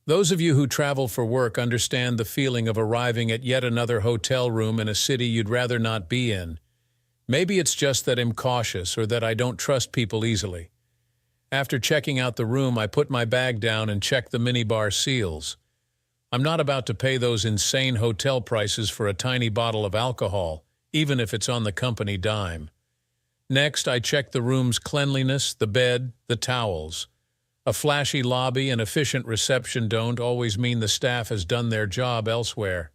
Those of you who travel for work understand the feeling of arriving at yet another hotel room in a city you'd rather not be in. Maybe it's just that I'm cautious or that I don't trust people easily. After checking out the room, I put my bag down and checked the minibar seals. I'm not about to pay those insane hotel prices for a tiny bottle of alcohol, even if it's on the company dime. Next, I checked the room's cleanliness, the bed, the towels. A flashy lobby and efficient reception don't always mean the staff has done their job elsewhere.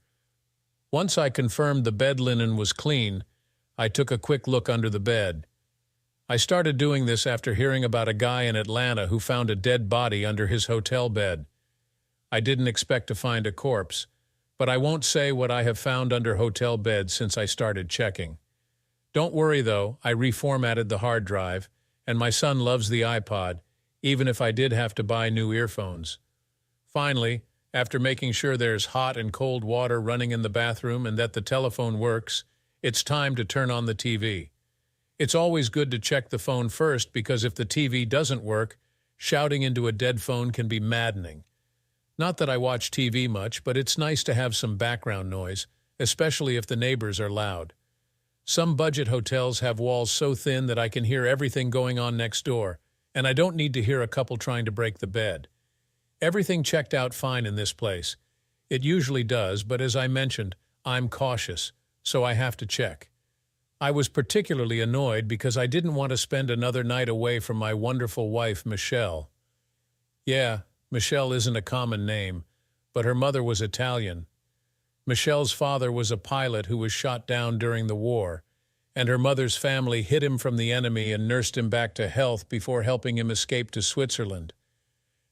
Once I confirmed the bed linen was clean, I took a quick look under the bed. I started doing this after hearing about a guy in Atlanta who found a dead body under his hotel bed. I didn't expect to find a corpse, but I won't say what I have found under hotel beds since I started checking. Don't worry though, I reformatted the hard drive, and my son loves the iPod, even if I did have to buy new earphones. Finally, after making sure there's hot and cold water running in the bathroom and that the telephone works, it's time to turn on the TV. It's always good to check the phone first because if the TV doesn't work, shouting into a dead phone can be maddening. Not that I watch TV much, but it's nice to have some background noise, especially if the neighbors are loud. Some budget hotels have walls so thin that I can hear everything going on next door, and I don't need to hear a couple trying to break the bed. Everything checked out fine in this place. It usually does, but as I mentioned, I'm cautious, so I have to check. I was particularly annoyed because I didn't want to spend another night away from my wonderful wife, Michelle. Yeah, Michelle isn't a common name, but her mother was Italian. Michelle's father was a pilot who was shot down during the war, and her mother's family hid him from the enemy and nursed him back to health before helping him escape to Switzerland.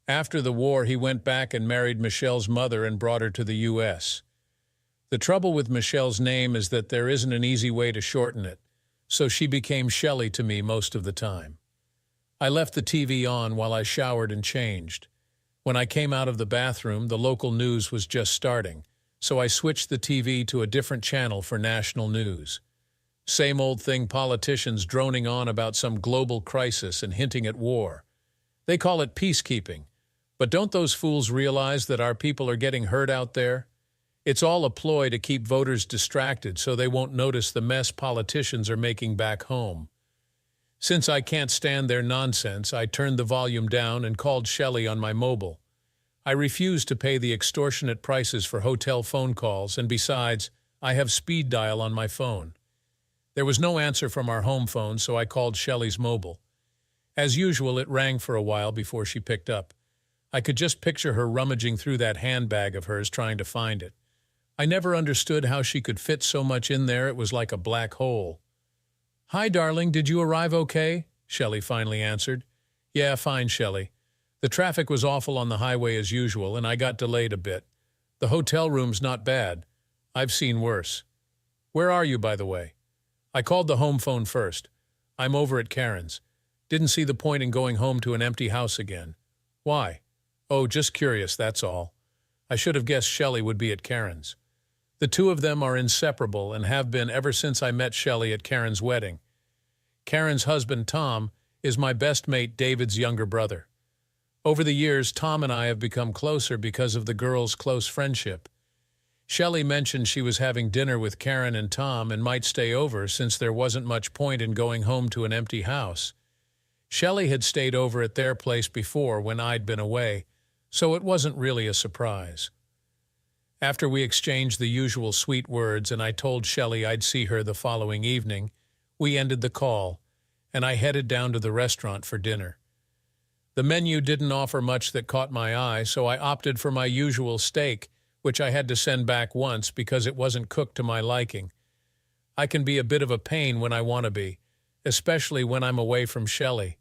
After the war, he went back and married Michelle's mother and brought her to the U.S. The trouble with Michelle's name is that there isn't an easy way to shorten it, so she became Shelley to me most of the time. I left the TV on while I showered and changed. When I came out of the bathroom, the local news was just starting, so I switched the TV to a different channel for national news. Same old thing, politicians droning on about some global crisis and hinting at war. They call it peacekeeping. But don't those fools realize that our people are getting hurt out there? It's all a ploy to keep voters distracted so they won't notice the mess politicians are making back home. Since I can't stand their nonsense, I turned the volume down and called Shelley on my mobile. I refuse to pay the extortionate prices for hotel phone calls, and besides, I have speed dial on my phone. There was no answer from our home phone, so I called Shelley's mobile. As usual, it rang for a while before she picked up. I could just picture her rummaging through that handbag of hers trying to find it. I never understood how she could fit so much in there, it was like a black hole. "Hi, darling, did you arrive okay?" Shelley finally answered. "Yeah, fine, Shelley. The traffic was awful on the highway as usual, and I got delayed a bit. The hotel room's not bad. I've seen worse. Where are you, by the way?" I called the home phone first. "I'm over at Karen's. Didn't see the point in going home to an empty house again." "Why?" "Oh, just curious, that's all." I should have guessed Shelley would be at Karen's. The two of them are inseparable and have been ever since I met Shelley at Karen's wedding. Karen's husband, Tom, is my best mate David's younger brother. Over the years, Tom and I have become closer because of the girls' close friendship. Shelley mentioned she was having dinner with Karen and Tom and might stay over since there wasn't much point in going home to an empty house. Shelley had stayed over at their place before when I'd been away, so it wasn't really a surprise. After we exchanged the usual sweet words and I told Shelley I'd see her the following evening, we ended the call, and I headed down to the restaurant for dinner. The menu didn't offer much that caught my eye, so I opted for my usual steak, which I had to send back once because it wasn't cooked to my liking. I can be a bit of a pain when I want to be, especially when I'm away from Shelley.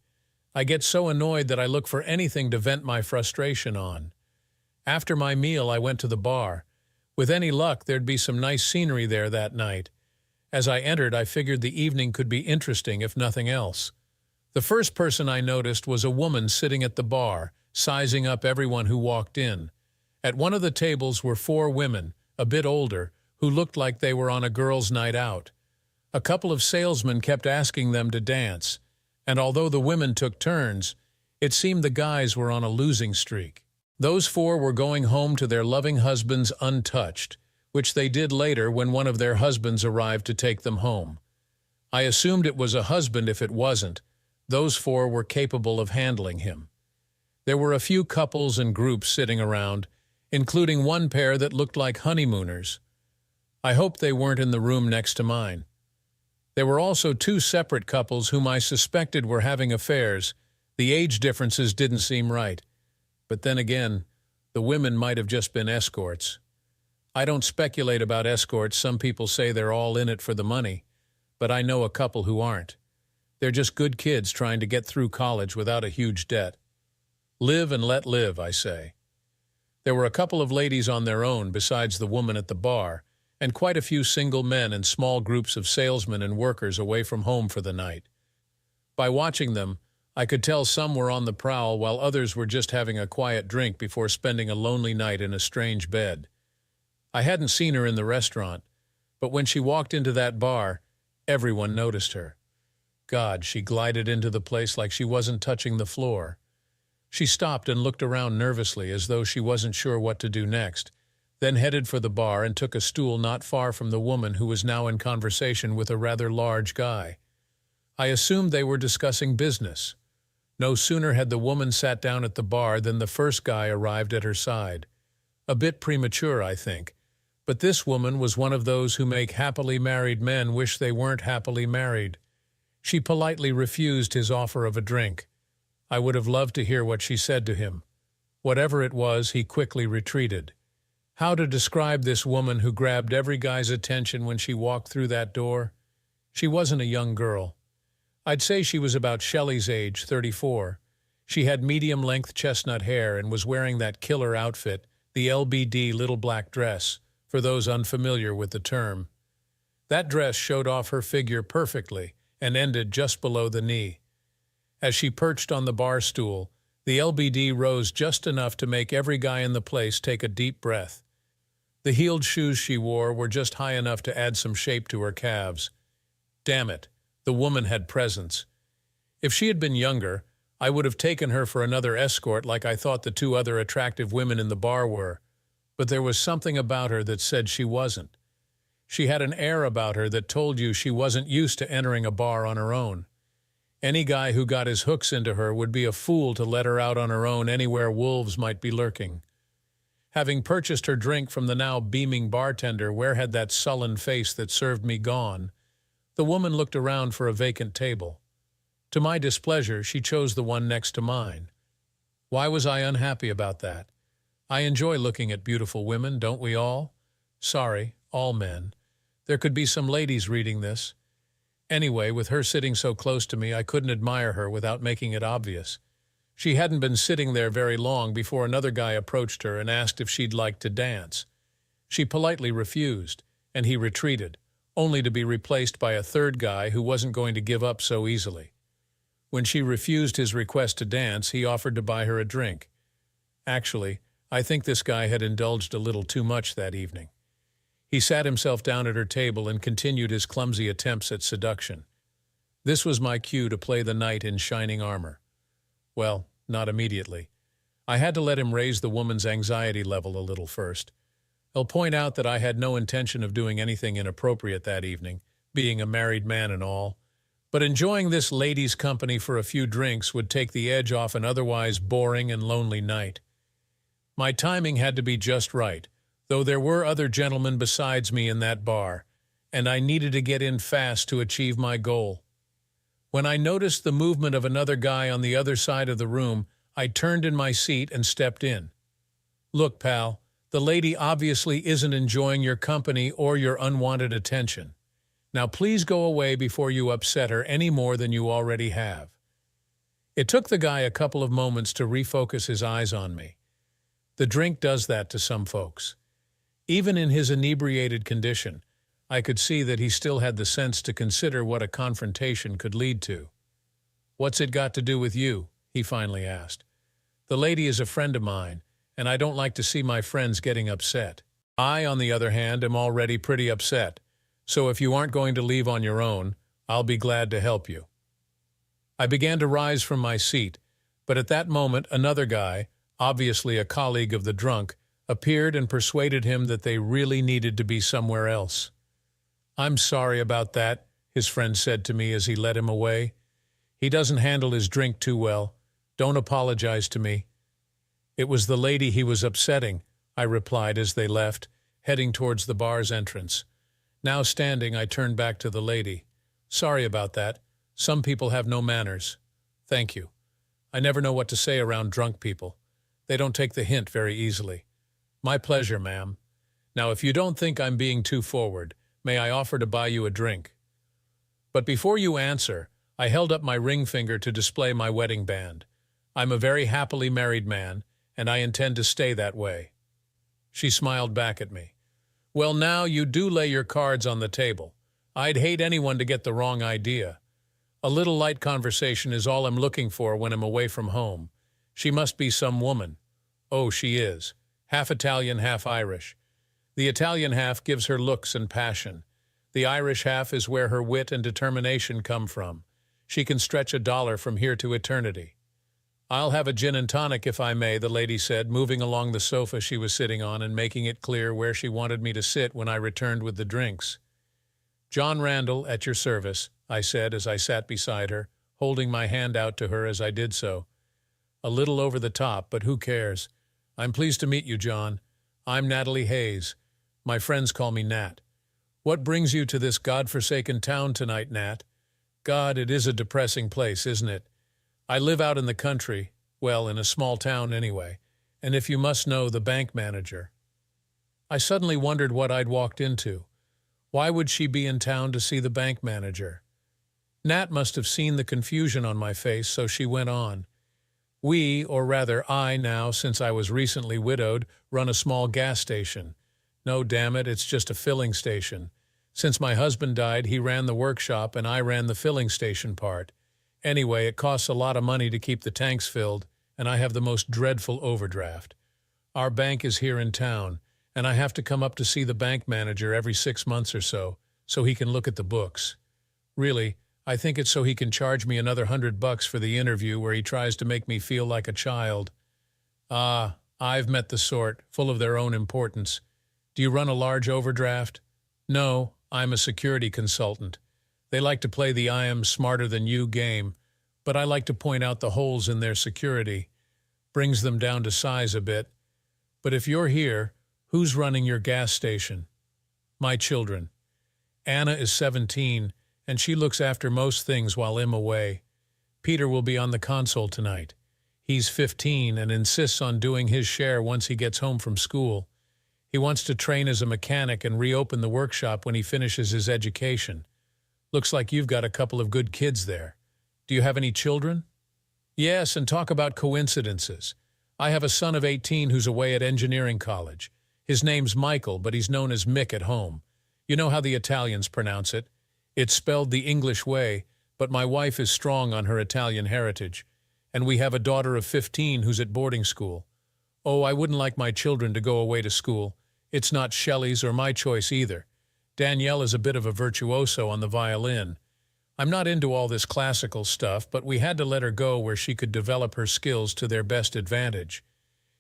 I get so annoyed that I look for anything to vent my frustration on. After my meal, I went to the bar. With any luck, there'd be some nice scenery there that night. As I entered, I figured the evening could be interesting if nothing else. The first person I noticed was a woman sitting at the bar, sizing up everyone who walked in. At one of the tables were 4 women, a bit older, who looked like they were on a girls' night out. A couple of salesmen kept asking them to dance, and although the women took turns, it seemed the guys were on a losing streak. Those four were going home to their loving husbands untouched, which they did later when one of their husbands arrived to take them home. I assumed it was a husband if it wasn't. Those four were capable of handling him. There were a few couples and groups sitting around, including one pair that looked like honeymooners. I hoped they weren't in the room next to mine. There were also two separate couples whom I suspected were having affairs. The age differences didn't seem right. But then again, the women might have just been escorts. I don't speculate about escorts. Some people say they're all in it for the money, but I know a couple who aren't. They're just good kids trying to get through college without a huge debt. Live and let live, I say. There were a couple of ladies on their own besides the woman at the bar, and quite a few single men and small groups of salesmen and workers away from home for the night. By watching them, I could tell some were on the prowl while others were just having a quiet drink before spending a lonely night in a strange bed. I hadn't seen her in the restaurant, but when she walked into that bar, everyone noticed her. God, she glided into the place like she wasn't touching the floor. She stopped and looked around nervously as though she wasn't sure what to do next, then headed for the bar and took a stool not far from the woman who was now in conversation with a rather large guy. I assumed they were discussing business. No sooner had the woman sat down at the bar than the first guy arrived at her side. A bit premature, I think, but this woman was one of those who make happily married men wish they weren't happily married. She politely refused his offer of a drink. I would have loved to hear what she said to him. Whatever it was, he quickly retreated. How to describe this woman who grabbed every guy's attention when she walked through that door? She wasn't a young girl. I'd say she was about Shelley's age, 34. She had medium-length chestnut hair and was wearing that killer outfit, the LBD little black dress, for those unfamiliar with the term. That dress showed off her figure perfectly and ended just below the knee. As she perched on the bar stool, the LBD rose just enough to make every guy in the place take a deep breath. The heeled shoes she wore were just high enough to add some shape to her calves. Damn it, the woman had presence. If she had been younger, I would have taken her for another escort like I thought the two other attractive women in the bar were. But there was something about her that said she wasn't. She had an air about her that told you she wasn't used to entering a bar on her own. Any guy who got his hooks into her would be a fool to let her out on her own anywhere wolves might be lurking. Having purchased her drink from the now beaming bartender, where had that sullen face that served me gone? The woman looked around for a vacant table. To my displeasure, she chose the one next to mine. Why was I unhappy about that? I enjoy looking at beautiful women, don't we all? Sorry, all men. There could be some ladies reading this. Anyway, with her sitting so close to me, I couldn't admire her without making it obvious. She hadn't been sitting there very long before another guy approached her and asked if she'd like to dance. She politely refused, and he retreated, only to be replaced by a third guy who wasn't going to give up so easily. When she refused his request to dance, he offered to buy her a drink. Actually, I think this guy had indulged a little too much that evening. He sat himself down at her table and continued his clumsy attempts at seduction. This was my cue to play the knight in shining armor. Well, not immediately. I had to let him raise the woman's anxiety level a little first. I'll point out that I had no intention of doing anything inappropriate that evening, being a married man and all, but enjoying this lady's company for a few drinks would take the edge off an otherwise boring and lonely night. My timing had to be just right, though there were other gentlemen besides me in that bar, and I needed to get in fast to achieve my goal. When I noticed the movement of another guy on the other side of the room, I turned in my seat and stepped in. Look, pal, the lady obviously isn't enjoying your company or your unwanted attention. Now please go away before you upset her any more than you already have. It took the guy a couple of moments to refocus his eyes on me. The drink does that to some folks. Even in his inebriated condition, I could see that he still had the sense to consider what a confrontation could lead to. "What's it got to do with you?" he finally asked. "The lady is a friend of mine, and I don't like to see my friends getting upset. I, on the other hand, am already pretty upset, so if you aren't going to leave on your own, I'll be glad to help you." I began to rise from my seat, but at that moment another guy, obviously a colleague of the drunk, appeared and persuaded him that they really needed to be somewhere else. "I'm sorry about that," his friend said to me as he led him away. "He doesn't handle his drink too well. Don't apologize to me." "It was the lady he was upsetting," I replied as they left, heading towards the bar's entrance. Now standing, I turned back to the lady. "Sorry about that. Some people have no manners." "Thank you. I never know what to say around drunk people. They don't take the hint very easily." "My pleasure, ma'am. Now, if you don't think I'm being too forward, may I offer to buy you a drink?" But before you answer, I held up my ring finger to display my wedding band. I'm a very happily married man, and I intend to stay that way. She smiled back at me. "Well, now you do lay your cards on the table. I'd hate anyone to get the wrong idea. A little light conversation is all I'm looking for when I'm away from home. She must be some woman." "Oh, she is. Half Italian, half Irish. The Italian half gives her looks and passion. The Irish half is where her wit and determination come from. She can stretch $1 from here to eternity." "I'll have a gin and tonic if I may," the lady said, moving along the sofa she was sitting on and making it clear where she wanted me to sit when I returned with the drinks. "John Randall, at your service," I said as I sat beside her, holding my hand out to her as I did so. A little over the top, but who cares? "I'm pleased to meet you, John. I'm Natalie Hayes. My friends call me Nat. What brings you to this godforsaken town tonight, Nat? God, it is a depressing place, isn't it? I live out in the country, well, in a small town anyway, and if you must know, the bank manager." I suddenly wondered what I'd walked into. Why would she be in town to see the bank manager? Nat must have seen the confusion on my face, so she went on. "We, or rather I now, since I was recently widowed, run a small gas station. No, damn it, it's just a filling station. Since my husband died, he ran the workshop and I ran the filling station part. Anyway, it costs a lot of money to keep the tanks filled, and I have the most dreadful overdraft. Our bank is here in town, and I have to come up to see the bank manager every 6 months or so he can look at the books. Really, I think it's so he can charge me another $100 for the interview where he tries to make me feel like a child. Ah, I've met the sort, full of their own importance. Do you run a large overdraft? No, I'm a security consultant. They like to play the I am smarter than you game, but I like to point out the holes in their security. Brings them down to size a bit. But if you're here, who's running your gas station?" "My children. Anna is 17, and she looks after most things while I'm away. Peter will be on the console tonight. He's 15 and insists on doing his share once he gets home from school. He wants to train as a mechanic and reopen the workshop when he finishes his education. Looks like you've got a couple of good kids there. Do you have any children?" "Yes, and talk about coincidences. I have a son of 18 who's away at engineering college. His name's Michael, but he's known as Mick at home. You know how the Italians pronounce it. It's spelled the English way, but my wife is strong on her Italian heritage. And we have a daughter of 15 who's at boarding school. Oh, I wouldn't like my children to go away to school. It's not Shelley's or my choice either. Danielle is a bit of a virtuoso on the violin. I'm not into all this classical stuff, but we had to let her go where she could develop her skills to their best advantage.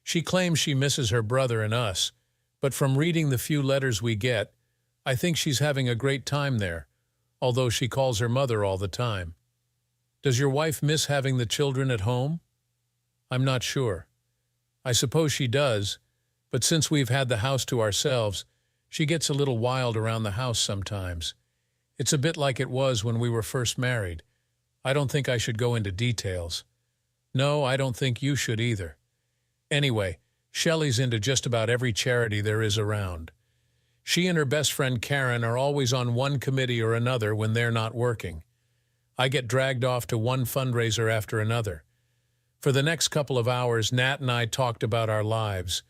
She claims she misses her brother and us, but from reading the few letters we get, I think she's having a great time there, although she calls her mother all the time. Does your wife miss having the children at home? I'm not sure. I suppose she does, but since we've had the house to ourselves, she gets a little wild around the house sometimes. It's a bit like it was when we were first married. I don't think I should go into details. No, I don't think you should either. Anyway, Shelley's into just about every charity there is around. She and her best friend Karen are always on one committee or another when they're not working. I get dragged off to one fundraiser after another. For the next couple of hours, Nat and I talked about our lives.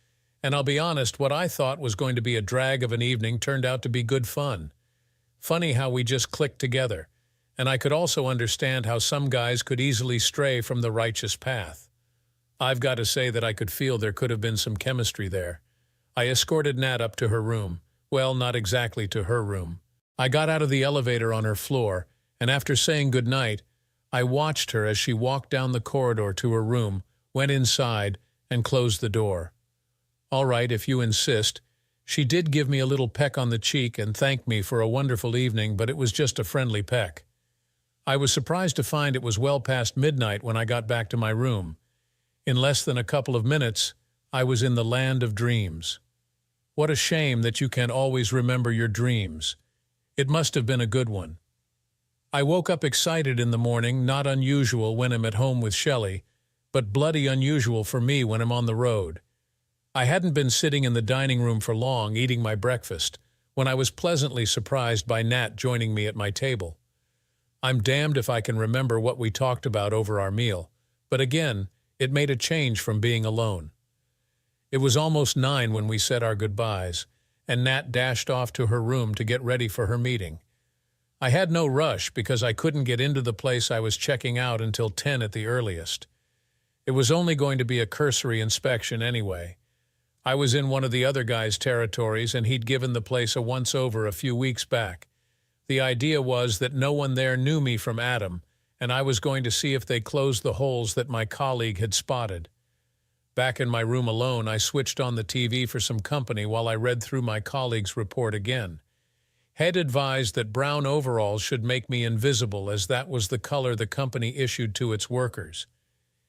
And I'll be honest, what I thought was going to be a drag of an evening turned out to be good fun. Funny how we just clicked together. And I could also understand how some guys could easily stray from the righteous path. I've got to say that I could feel there could have been some chemistry there. I escorted Nat up to her room. Well, not exactly to her room. I got out of the elevator on her floor, and after saying goodnight, I watched her as she walked down the corridor to her room, went inside, and closed the door. All right, if you insist. She did give me a little peck on the cheek and thanked me for a wonderful evening, but it was just a friendly peck. I was surprised to find it was well past midnight when I got back to my room. In less than a couple of minutes, I was in the land of dreams. What a shame that you can't always remember your dreams. It must have been a good one. I woke up excited in the morning, not unusual when I'm at home with Shelley, but bloody unusual for me when I'm on the road. I hadn't been sitting in the dining room for long, eating my breakfast, when I was pleasantly surprised by Nat joining me at my table. I'm damned if I can remember what we talked about over our meal, but again, it made a change from being alone. It was almost 9 when we said our goodbyes, and Nat dashed off to her room to get ready for her meeting. I had no rush because I couldn't get into the place I was checking out until 10 at the earliest. It was only going to be a cursory inspection anyway. I was in one of the other guy's territories, and he'd given the place a once-over a few weeks back. The idea was that no one there knew me from Adam, and I was going to see if they closed the holes that my colleague had spotted. Back in my room alone, I switched on the TV for some company while I read through my colleague's report again. Head advised that brown overalls should make me invisible, as that was the color the company issued to its workers.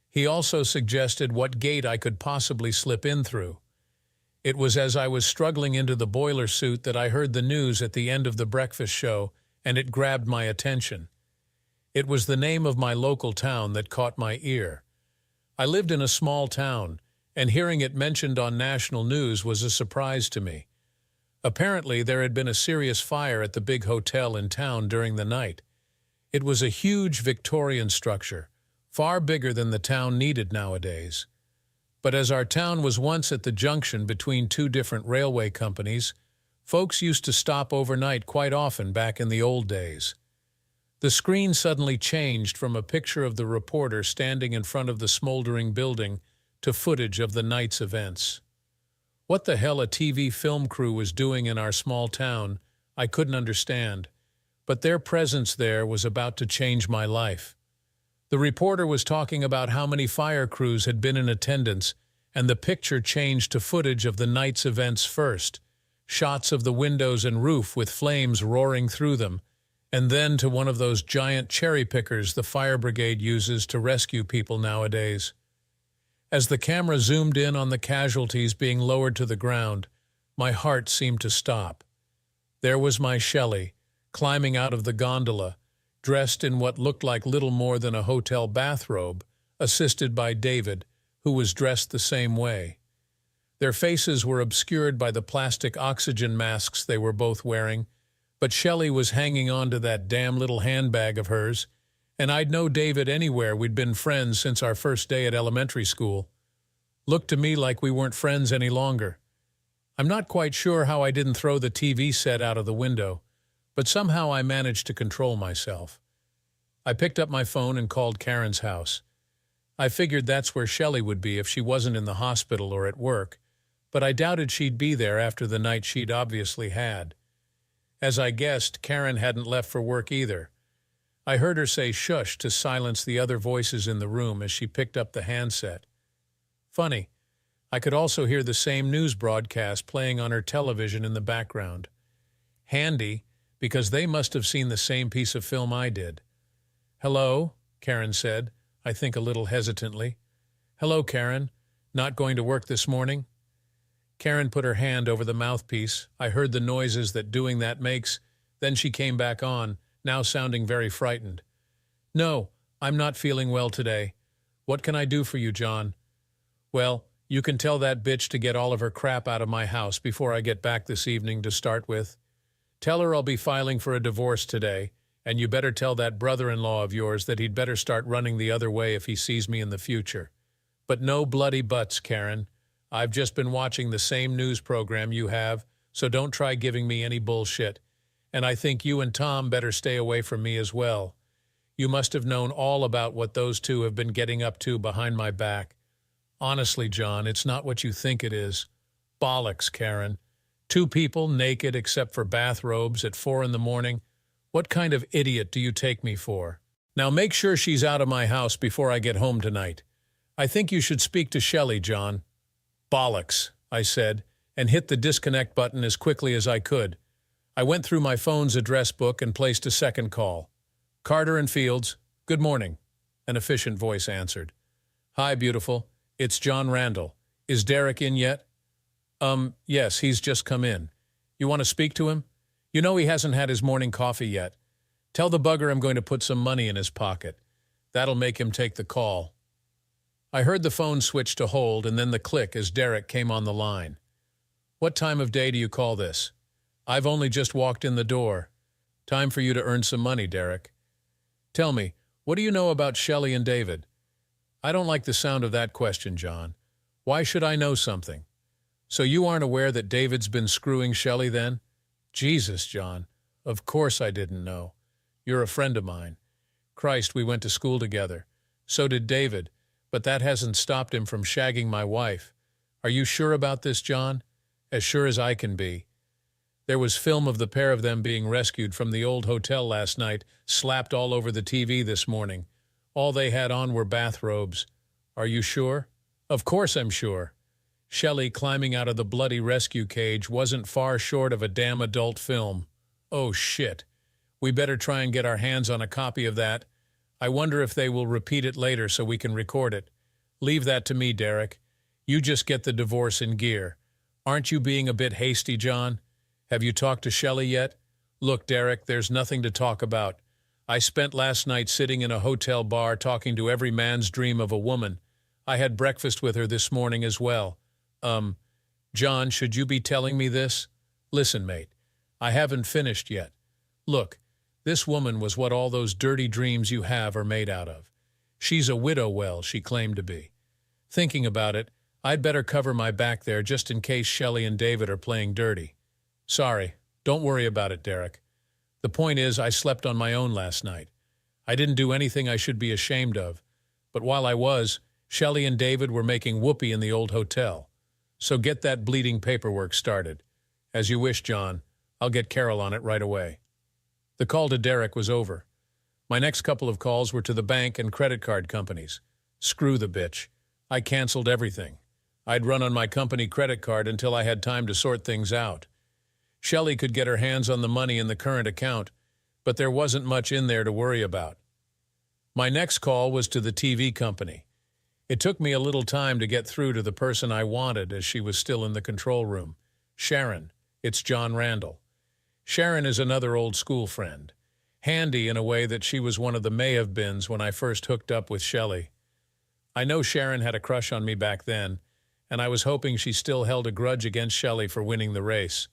He also suggested what gate I could possibly slip in through. It was as I was struggling into the boiler suit that I heard the news at the end of the breakfast show, and it grabbed my attention. It was the name of my local town that caught my ear. I lived in a small town, and hearing it mentioned on national news was a surprise to me. Apparently, there had been a serious fire at the big hotel in town during the night. It was a huge Victorian structure, far bigger than the town needed nowadays. But as our town was once at the junction between 2 different railway companies, folks used to stop overnight quite often back in the old days. The screen suddenly changed from a picture of the reporter standing in front of the smoldering building to footage of the night's events. What the hell a TV film crew was doing in our small town, I couldn't understand, but their presence there was about to change my life. The reporter was talking about how many fire crews had been in attendance, and the picture changed to footage of the night's events first, shots of the windows and roof with flames roaring through them, and then to one of those giant cherry pickers the fire brigade uses to rescue people nowadays. As the camera zoomed in on the casualties being lowered to the ground, my heart seemed to stop. There was my Shelley, climbing out of the gondola, dressed in what looked like little more than a hotel bathrobe, assisted by David, who was dressed the same way. Their faces were obscured by the plastic oxygen masks they were both wearing, but Shelley was hanging on to that damn little handbag of hers, and I'd know David anywhere. We'd been friends since our first day at elementary school. Looked to me like we weren't friends any longer. I'm not quite sure how I didn't throw the TV set out of the window, but somehow I managed to control myself. I picked up my phone and called Karen's house. I figured that's where Shelley would be if she wasn't in the hospital or at work, but I doubted she'd be there after the night she'd obviously had. As I guessed, Karen hadn't left for work either. I heard her say shush to silence the other voices in the room as she picked up the handset. Funny, I could also hear the same news broadcast playing on her television in the background. Handy, because they must have seen the same piece of film I did. "Hello," Karen said, I think a little hesitantly. "Hello, Karen. Not going to work this morning?" Karen put her hand over the mouthpiece. I heard the noises that doing that makes. Then she came back on, now sounding very frightened. "No, I'm not feeling well today. What can I do for you, John?" "Well, you can tell that bitch to get all of her crap out of my house before I get back this evening to start with. Tell her I'll be filing for a divorce today, and you better tell that brother-in-law of yours that he'd better start running the other way if he sees me in the future. But no bloody buts, Karen. I've just been watching the same news program you have, so don't try giving me any bullshit. And I think you and Tom better stay away from me as well. You must have known all about what those two have been getting up to behind my back. Honestly, John, it's not what you think it is. Bollocks, Karen. 2 people naked except for bathrobes at 4 in the morning. What kind of idiot do you take me for? Now make sure she's out of my house before I get home tonight. I think you should speak to Shelley, John. Bollocks, I said, and hit the disconnect button as quickly as I could. I went through my phone's address book and placed a second call. Carter and Fields, good morning, an efficient voice answered. Hi, beautiful. It's John Randall. Is Derek in yet? Yes, he's just come in. You want to speak to him? You know he hasn't had his morning coffee yet. Tell the bugger I'm going to put some money in his pocket. That'll make him take the call. I heard the phone switch to hold and then the click as Derek came on the line. What time of day do you call this? I've only just walked in the door. Time for you to earn some money, Derek. Tell me, what do you know about Shelley and David? I don't like the sound of that question, John. Why should I know something? So you aren't aware that David's been screwing Shelley then? Jesus, John. Of course I didn't know. You're a friend of mine. Christ, we went to school together. So did David, but that hasn't stopped him from shagging my wife. Are you sure about this, John? As sure as I can be. There was film of the pair of them being rescued from the old hotel last night, slapped all over the TV this morning. All they had on were bathrobes. Are you sure? Of course I'm sure. Shelley climbing out of the bloody rescue cage wasn't far short of a damn adult film. Oh, shit. We better try and get our hands on a copy of that. I wonder if they will repeat it later so we can record it. Leave that to me, Derek. You just get the divorce in gear. Aren't you being a bit hasty, John? Have you talked to Shelley yet? Look, Derek, there's nothing to talk about. I spent last night sitting in a hotel bar talking to every man's dream of a woman. I had breakfast with her this morning as well. John, should you be telling me this? Listen, mate, I haven't finished yet. Look, this woman was what all those dirty dreams you have are made out of. She's a widow well, she claimed to be. Thinking about it, I'd better cover my back there just in case Shelley and David are playing dirty. Sorry, don't worry about it, Derek. The point is, I slept on my own last night. I didn't do anything I should be ashamed of. But while I was, Shelley and David were making whoopee in the old hotel. So get that bleeding paperwork started. As you wish, John. I'll get Carol on it right away. The call to Derek was over. My next couple of calls were to the bank and credit card companies. Screw the bitch. I canceled everything. I'd run on my company credit card until I had time to sort things out. Shelley could get her hands on the money in the current account, but there wasn't much in there to worry about. My next call was to the TV company. It took me a little time to get through to the person I wanted as she was still in the control room. Sharon, it's John Randall. Sharon is another old school friend. Handy in a way that she was one of the may-have-beens when I first hooked up with Shelley. I know Sharon had a crush on me back then, and I was hoping she still held a grudge against Shelley for winning the race.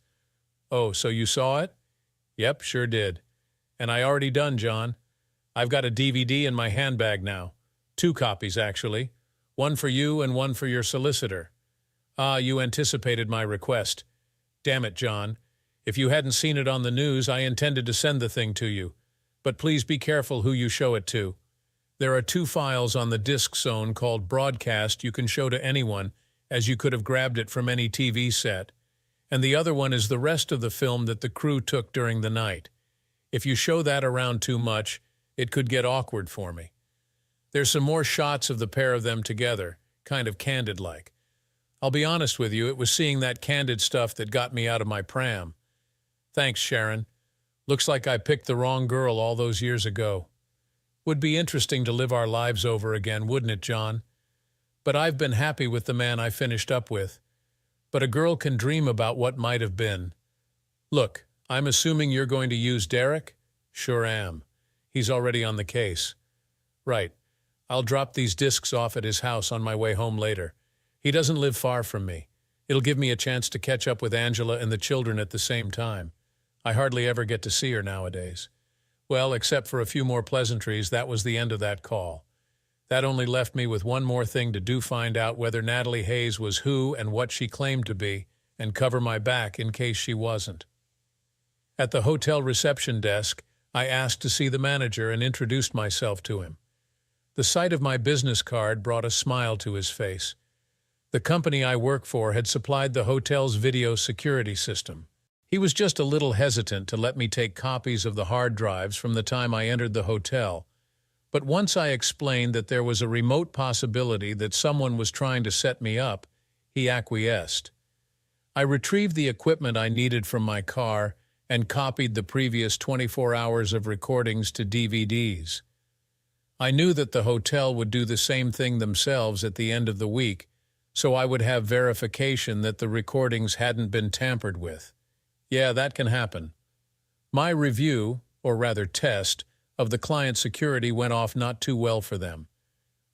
Oh, so you saw it? Yep, sure did. And I already done, John. I've got a DVD in my handbag now. 2 copies, actually. One for you and one for your solicitor. Ah, you anticipated my request. Damn it, John. If you hadn't seen it on the news, I intended to send the thing to you. But please be careful who you show it to. There are 2 files on the disk zone called Broadcast you can show to anyone, as you could have grabbed it from any TV set. And the other one is the rest of the film that the crew took during the night. If you show that around too much, it could get awkward for me. There's some more shots of the pair of them together, kind of candid-like. I'll be honest with you, it was seeing that candid stuff that got me out of my pram. Thanks, Sharon. Looks like I picked the wrong girl all those years ago. Would be interesting to live our lives over again, wouldn't it, John? But I've been happy with the man I finished up with. But a girl can dream about what might have been. Look, I'm assuming you're going to use Derek? Sure am. He's already on the case. Right. I'll drop these discs off at his house on my way home later. He doesn't live far from me. It'll give me a chance to catch up with Angela and the children at the same time. I hardly ever get to see her nowadays. Well, except for a few more pleasantries, that was the end of that call. That only left me with one more thing to do: find out whether Natalie Hayes was who and what she claimed to be, and cover my back in case she wasn't. At the hotel reception desk, I asked to see the manager and introduced myself to him. The sight of my business card brought a smile to his face. The company I work for had supplied the hotel's video security system. He was just a little hesitant to let me take copies of the hard drives from the time I entered the hotel, But once I explained that there was a remote possibility that someone was trying to set me up, he acquiesced. I retrieved the equipment I needed from my car and copied the previous 24 hours of recordings to DVDs. I knew that the hotel would do the same thing themselves at the end of the week, so I would have verification that the recordings hadn't been tampered with. Yeah, that can happen. My review, or rather test, of the client's security went off not too well for them.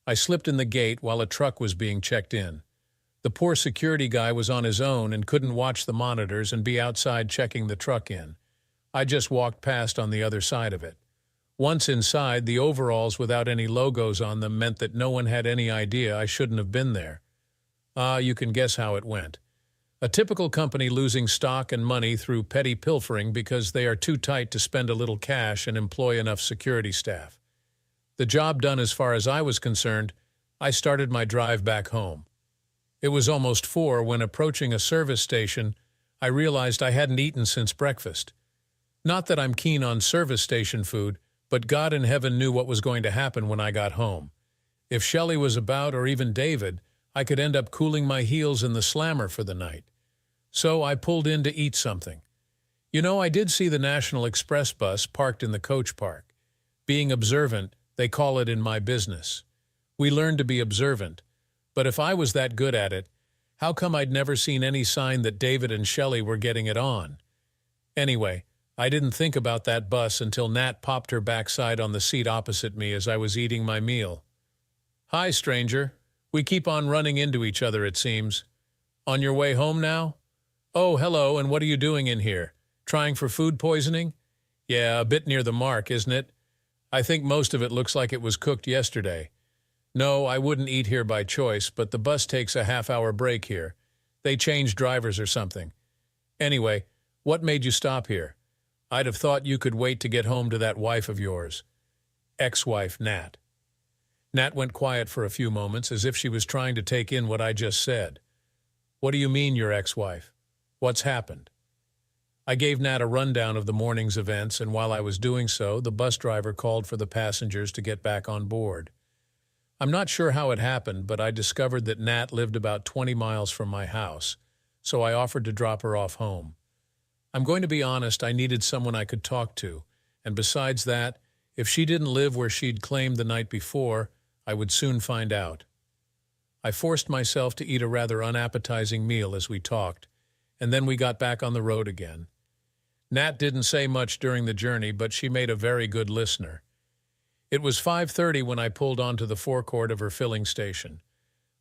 I slipped in the gate while a truck was being checked in. The poor security guy was on his own and couldn't watch the monitors and be outside checking the truck in. I just walked past on the other side of it. Once inside, the overalls without any logos on them meant that no one had any idea I shouldn't have been there. You can guess how it went. A typical company losing stock and money through petty pilfering because they are too tight to spend a little cash and employ enough security staff. The job done as far as I was concerned, I started my drive back home. It was almost 4 when, approaching a service station, I realized I hadn't eaten since breakfast. Not that I'm keen on service station food, but God in heaven knew what was going to happen when I got home. If Shelley was about, or even David, I could end up cooling my heels in the slammer for the night. So I pulled in to eat something. You know, I did see the National Express bus parked in the coach park. Being observant, they call it in my business. We learn to be observant. But if I was that good at it, how come I'd never seen any sign that David and Shelley were getting it on? Anyway, I didn't think about that bus until Nat popped her backside on the seat opposite me as I was eating my meal. Hi, stranger. We keep on running into each other, it seems. On your way home now? Oh, hello, and what are you doing in here? Trying for food poisoning? Yeah, a bit near the mark, isn't it? I think most of it looks like it was cooked yesterday. No, I wouldn't eat here by choice, but the bus takes a half-hour break here. They changed drivers or something. Anyway, what made you stop here? I'd have thought you could wait to get home to that wife of yours. Ex-wife, Nat. Nat went quiet for a few moments, as if she was trying to take in what I just said. What do you mean, your ex-wife? What's happened? I gave Nat a rundown of the morning's events, and while I was doing so, the bus driver called for the passengers to get back on board. I'm not sure how it happened, but I discovered that Nat lived about 20 miles from my house, so I offered to drop her off home. I'm going to be honest, I needed someone I could talk to, and besides that, if she didn't live where she'd claimed the night before, I would soon find out. I forced myself to eat a rather unappetizing meal as we talked, and then we got back on the road again. Nat didn't say much during the journey, but she made a very good listener. It was 5:30 when I pulled onto the forecourt of her filling station.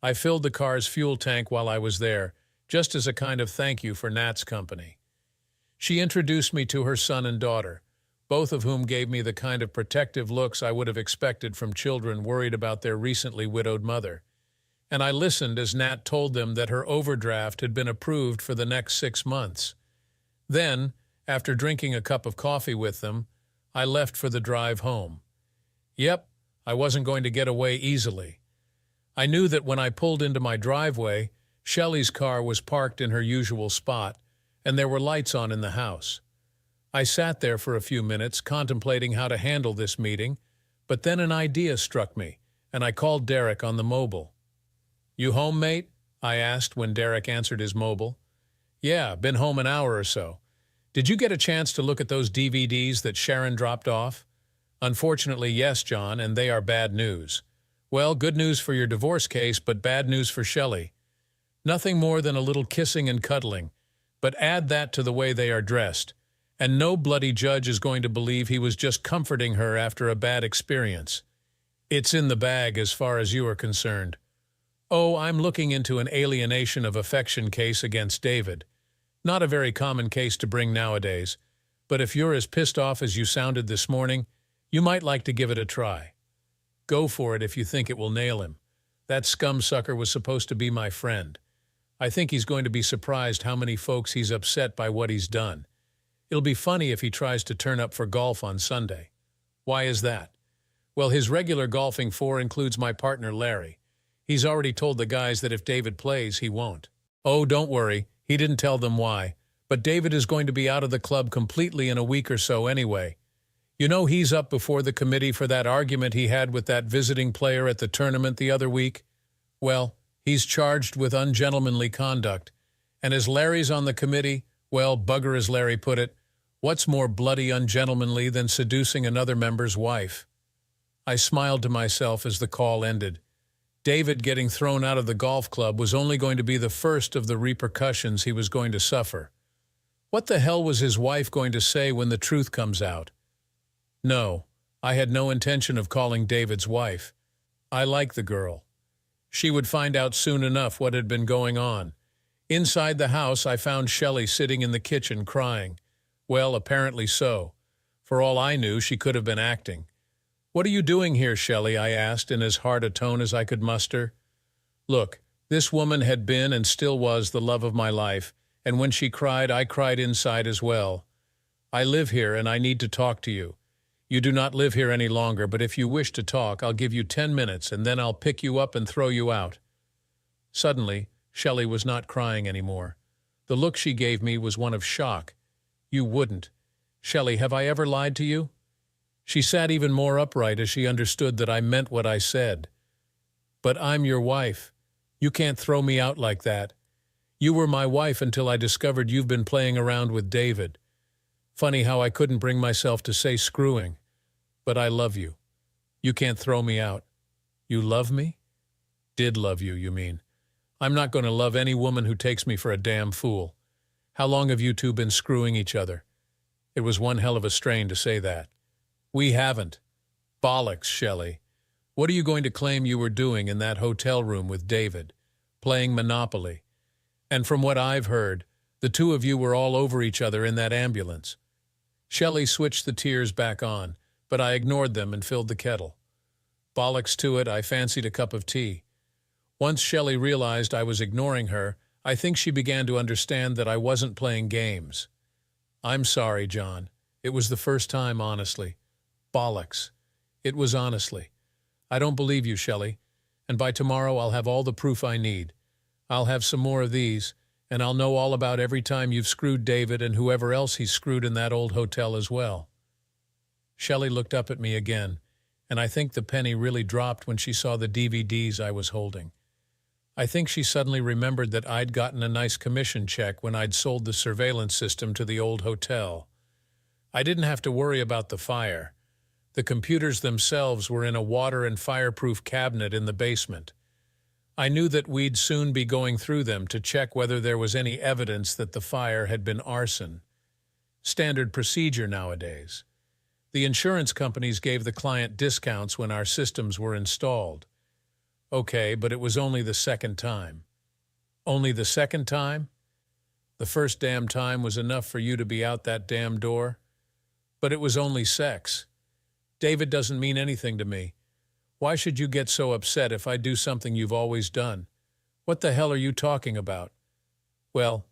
I filled the car's fuel tank while I was there, just as a kind of thank you for Nat's company. She introduced me to her son and daughter, both of whom gave me the kind of protective looks I would have expected from children worried about their recently widowed mother. And I listened as Nat told them that her overdraft had been approved for the next 6 months. Then, after drinking a cup of coffee with them, I left for the drive home. Yep, I wasn't going to get away easily. I knew that when I pulled into my driveway, Shelley's car was parked in her usual spot, and there were lights on in the house. I sat there for a few minutes contemplating how to handle this meeting, but then an idea struck me, and I called Derek on the mobile. You home, mate? I asked when Derek answered his mobile. Yeah, been home an hour or so. Did you get a chance to look at those DVDs that Sharon dropped off? Unfortunately, yes, John, and they are bad news. Well, good news for your divorce case, but bad news for Shelley. Nothing more than a little kissing and cuddling, but add that to the way they are dressed, and no bloody judge is going to believe he was just comforting her after a bad experience. It's in the bag as far as you are concerned. Oh, I'm looking into an alienation of affection case against David. Not a very common case to bring nowadays, but if you're as pissed off as you sounded this morning, you might like to give it a try. Go for it if you think it will nail him. That scumsucker was supposed to be my friend. I think he's going to be surprised how many folks he's upset by what he's done. It'll be funny if he tries to turn up for golf on Sunday. Why is that? Well, his regular golfing for includes my partner Larry. He's already told the guys that if David plays, he won't. Oh, don't worry, he didn't tell them why. But David is going to be out of the club completely in a week or so anyway. You know he's up before the committee for that argument he had with that visiting player at the tournament the other week? Well, he's charged with ungentlemanly conduct. And as Larry's on the committee, well, bugger as Larry put it, what's more bloody ungentlemanly than seducing another member's wife? I smiled to myself as the call ended. David getting thrown out of the golf club was only going to be the first of the repercussions he was going to suffer. What the hell was his wife going to say when the truth comes out? No, I had no intention of calling David's wife. I like the girl. She would find out soon enough what had been going on. Inside the house, I found Shelley sitting in the kitchen crying. Well, apparently so. For all I knew, she could have been acting. "What are you doing here, Shelley?" I asked in as hard a tone as I could muster. Look, this woman had been and still was the love of my life, and when she cried, I cried inside as well. I live here and I need to talk to you. You do not live here any longer, but if you wish to talk, I'll give you 10 minutes and then I'll pick you up and throw you out. Suddenly, Shelley was not crying anymore. The look she gave me was one of shock. You wouldn't. Shelley, have I ever lied to you? She sat even more upright as she understood that I meant what I said. But I'm your wife. You can't throw me out like that. You were my wife until I discovered you've been playing around with David. Funny how I couldn't bring myself to say screwing. But I love you. You can't throw me out. You love me? Did love you, you mean. I'm not going to love any woman who takes me for a damn fool. How long have you two been screwing each other? It was one hell of a strain to say that. We haven't. Bollocks, Shelley. What are you going to claim you were doing in that hotel room with David? Playing Monopoly. And from what I've heard, the two of you were all over each other in that ambulance. Shelley switched the tears back on, but I ignored them and filled the kettle. Bollocks to it, I fancied a cup of tea. Once Shelley realized I was ignoring her, I think she began to understand that I wasn't playing games. I'm sorry, John. It was the first time, honestly. Bollocks. It was honestly. I don't believe you, Shelley, and by tomorrow I'll have all the proof I need. I'll have some more of these, and I'll know all about every time you've screwed David and whoever else he's screwed in that old hotel as well. Shelley looked up at me again, and I think the penny really dropped when she saw the DVDs I was holding. I think she suddenly remembered that I'd gotten a nice commission check when I'd sold the surveillance system to the old hotel. I didn't have to worry about the fire. The computers themselves were in a water and fireproof cabinet in the basement. I knew that we'd soon be going through them to check whether there was any evidence that the fire had been arson. Standard procedure nowadays. The insurance companies gave the client discounts when our systems were installed. Okay, but it was only the second time. Only the second time? The first damn time was enough for you to be out that damn door? But it was only sex. David doesn't mean anything to me. Why should you get so upset if I do something you've always done? What the hell are you talking about? Well,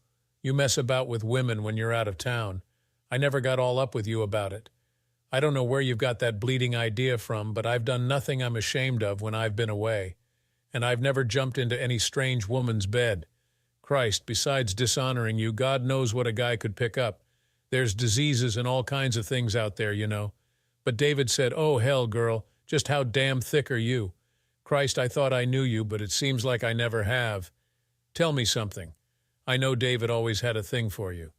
you mess about with women when you're out of town. I never got all up with you about it. I don't know where you've got that bleeding idea from, but I've done nothing I'm ashamed of when I've been away. And I've never jumped into any strange woman's bed. Christ, besides dishonoring you, God knows what a guy could pick up. There's diseases and all kinds of things out there, you know. But David said, "Oh, hell, girl, just how damn thick are you? Christ, I thought I knew you, but it seems like I never have. Tell me something. I know David always had a thing for you.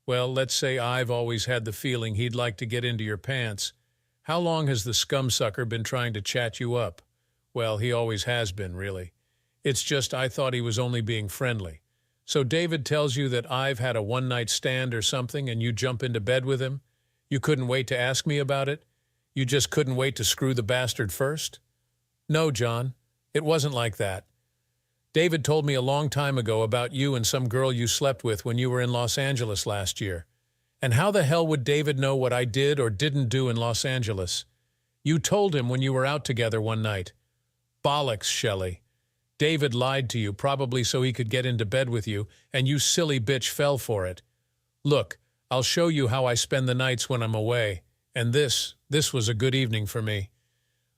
Well, let's say I've always had the feeling he'd like to get into your pants. How long has the scumsucker been trying to chat you up? Well, he always has been, really. It's just I thought he was only being friendly. So David tells you that I've had a one-night stand or something and you jump into bed with him? You couldn't wait to ask me about it? You just couldn't wait to screw the bastard first? No, John, it wasn't like that. David told me a long time ago about you and some girl you slept with when you were in Los Angeles last year. And how the hell would David know what I did or didn't do in Los Angeles? You told him when you were out together one night. Bollocks, Shelley. David lied to you, probably so he could get into bed with you, and you silly bitch fell for it. Look, I'll show you how I spend the nights when I'm away. And this was a good evening for me.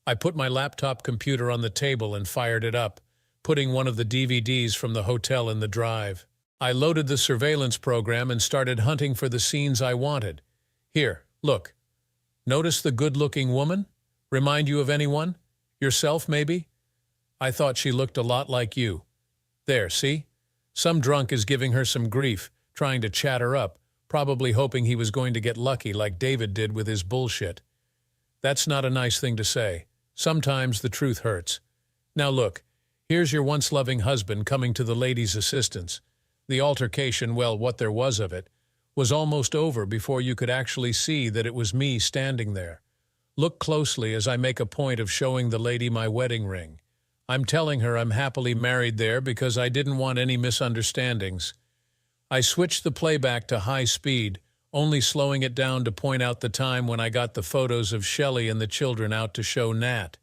I put my laptop computer on the table and fired it up, putting one of the DVDs from the hotel in the drive. I loaded the surveillance program and started hunting for the scenes I wanted. Here, look. Notice the good-looking woman? Remind you of anyone? Yourself, maybe? I thought she looked a lot like you. There, see? Some drunk is giving her some grief, trying to chat her up, probably hoping he was going to get lucky like David did with his bullshit. That's not a nice thing to say. Sometimes the truth hurts. Now look, here's your once-loving husband coming to the lady's assistance. The altercation, well, what there was of it, was almost over before you could actually see that it was me standing there. Look closely as I make a point of showing the lady my wedding ring. I'm telling her I'm happily married there because I didn't want any misunderstandings. I switched the playback to high speed, only slowing it down to point out the time when I got the photos of Shelley and the children out to show Nat.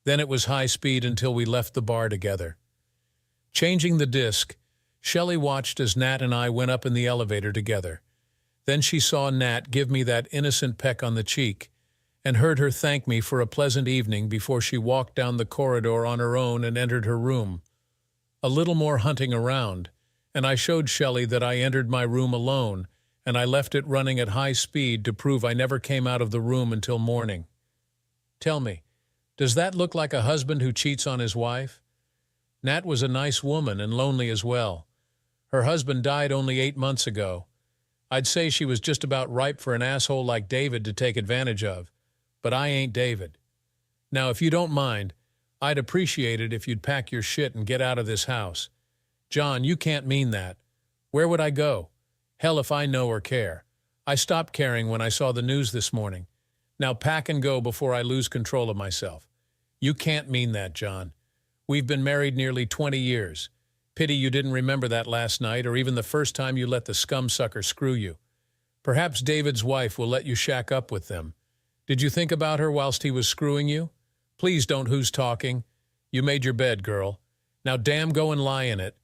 Then it was high speed until we left the bar together. Changing the disc, Shelley watched as Nat and I went up in the elevator together. Then she saw Nat give me that innocent peck on the cheek and heard her thank me for a pleasant evening before she walked down the corridor on her own and entered her room. A little more hunting around, and I showed Shelley that I entered my room alone, and I left it running at high speed to prove I never came out of the room until morning. Tell me, does that look like a husband who cheats on his wife? Nat was a nice woman and lonely as well. Her husband died only 8 months ago. I'd say she was just about ripe for an asshole like David to take advantage of, but I ain't David. Now, if you don't mind, I'd appreciate it if you'd pack your shit and get out of this house. John, you can't mean that. Where would I go? Hell if I know or care. I stopped caring when I saw the news this morning. Now pack and go before I lose control of myself. You can't mean that, John. We've been married nearly 20 years. Pity you didn't remember that last night or even the first time you let the scum-sucker screw you. Perhaps David's wife will let you shack up with them. Did you think about her whilst he was screwing you? Please don't who's talking. You made your bed, girl. Now damn go and lie in it.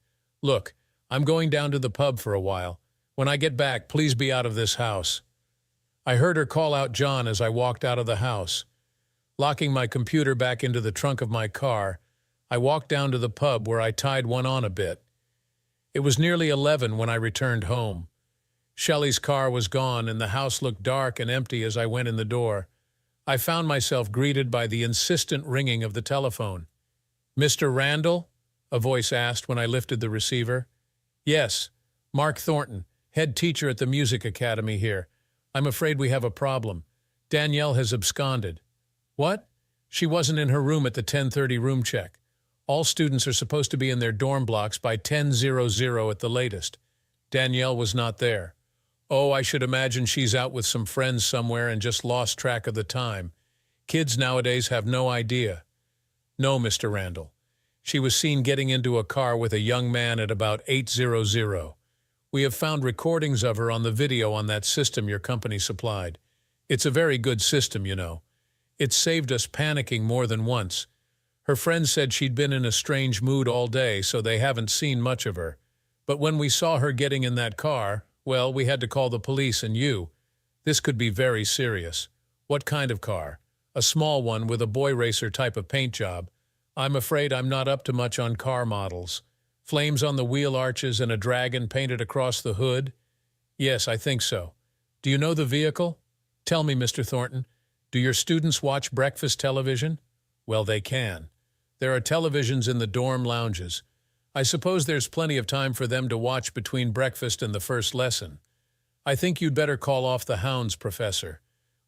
Look, I'm going down to the pub for a while. When I get back, please be out of this house. I heard her call out John as I walked out of the house. Locking my computer back into the trunk of my car, I walked down to the pub where I tied one on a bit. It was nearly 11 when I returned home. Shelley's car was gone and the house looked dark and empty as I went in the door. I found myself greeted by the insistent ringing of the telephone. "Mr. Randall?" a voice asked when I lifted the receiver. "Yes, Mark Thornton, head teacher at the music academy here. I'm afraid we have a problem. Danielle has absconded." "What?" "She wasn't in her room at the 10:30 room check. All students are supposed to be in their dorm blocks by 10:00 at the latest. Danielle was not there." "Oh, I should imagine she's out with some friends somewhere and just lost track of the time. Kids nowadays have no idea." "No, Mr. Randall. She was seen getting into a car with a young man at about 8:00. We have found recordings of her on the video on that system your company supplied. It's a very good system, you know. It's saved us panicking more than once. Her friends said she'd been in a strange mood all day, so they haven't seen much of her. But when we saw her getting in that car, well, we had to call the police and you. This could be very serious." "What kind of car?" "A small one with a boy racer type of paint job. I'm afraid I'm not up to much on car models. Flames on the wheel arches and a dragon painted across the hood?" "Yes, I think so." "Do you know the vehicle?" "Tell me, Mr. Thornton, do your students watch breakfast television?" "Well, they can. There are televisions in the dorm lounges. I suppose there's plenty of time for them to watch between breakfast and the first lesson. I think you'd better call off the hounds, Professor.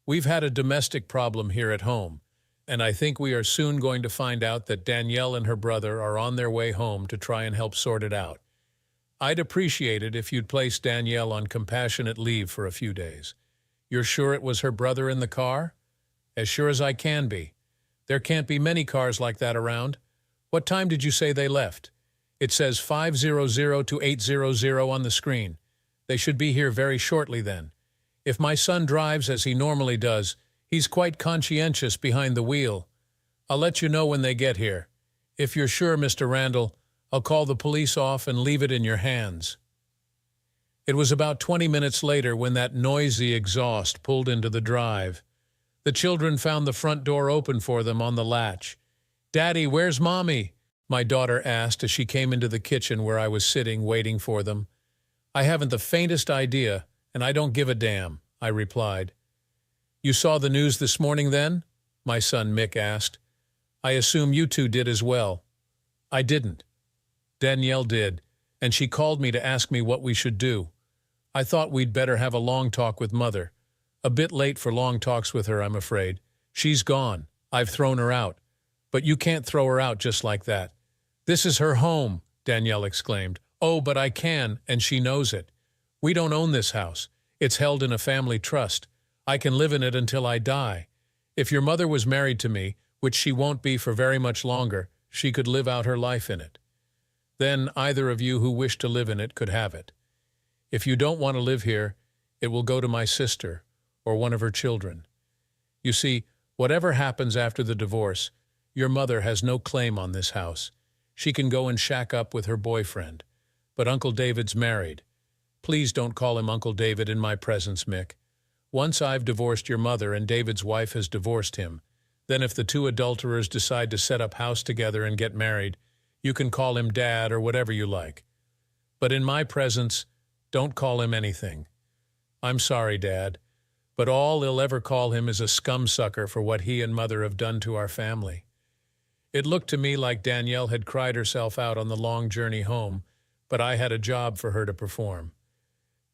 We've had a domestic problem here at home, and I think we are soon going to find out that Danielle and her brother are on their way home to try and help sort it out. I'd appreciate it if you'd place Danielle on compassionate leave for a few days." "You're sure it was her brother in the car?" "As sure as I can be. There can't be many cars like that around. What time did you say they left?" "It says 5:00 to 8:00 on the screen. They should be here very shortly then. If my son drives as he normally does, he's quite conscientious behind the wheel. I'll let you know when they get here. If you're sure, Mr. Randall, I'll call the police off and leave it in your hands." It was about 20 minutes later when that noisy exhaust pulled into the drive. The children found the front door open for them on the latch. "Daddy, where's Mommy?" my daughter asked as she came into the kitchen where I was sitting waiting for them. "I haven't the faintest idea, and I don't give a damn," I replied. You saw the news this morning then? My son Mick asked. I assume you two did as well. I didn't. Danielle did, and she called me to ask me what we should do. I thought we'd better have a long talk with Mother. A bit late for long talks with her, I'm afraid. She's gone. I've thrown her out. But you can't throw her out just like that. This is her home, Danielle exclaimed. Oh, but I can, and she knows it. We don't own this house. It's held in a family trust. I can live in it until I die. If your mother was married to me, which she won't be for very much longer, she could live out her life in it. Then either of you who wish to live in it could have it. If you don't want to live here, it will go to my sister or one of her children. You see, whatever happens after the divorce, your mother has no claim on this house. She can go and shack up with her boyfriend. But Uncle David's married. Please don't call him Uncle David in my presence, Mick. Once I've divorced your mother and David's wife has divorced him, then if the two adulterers decide to set up house together and get married, you can call him Dad or whatever you like. But in my presence, don't call him anything. I'm sorry, Dad, but all he'll ever call him is a scumsucker for what he and Mother have done to our family. It looked to me like Danielle had cried herself out on the long journey home, but I had a job for her to perform.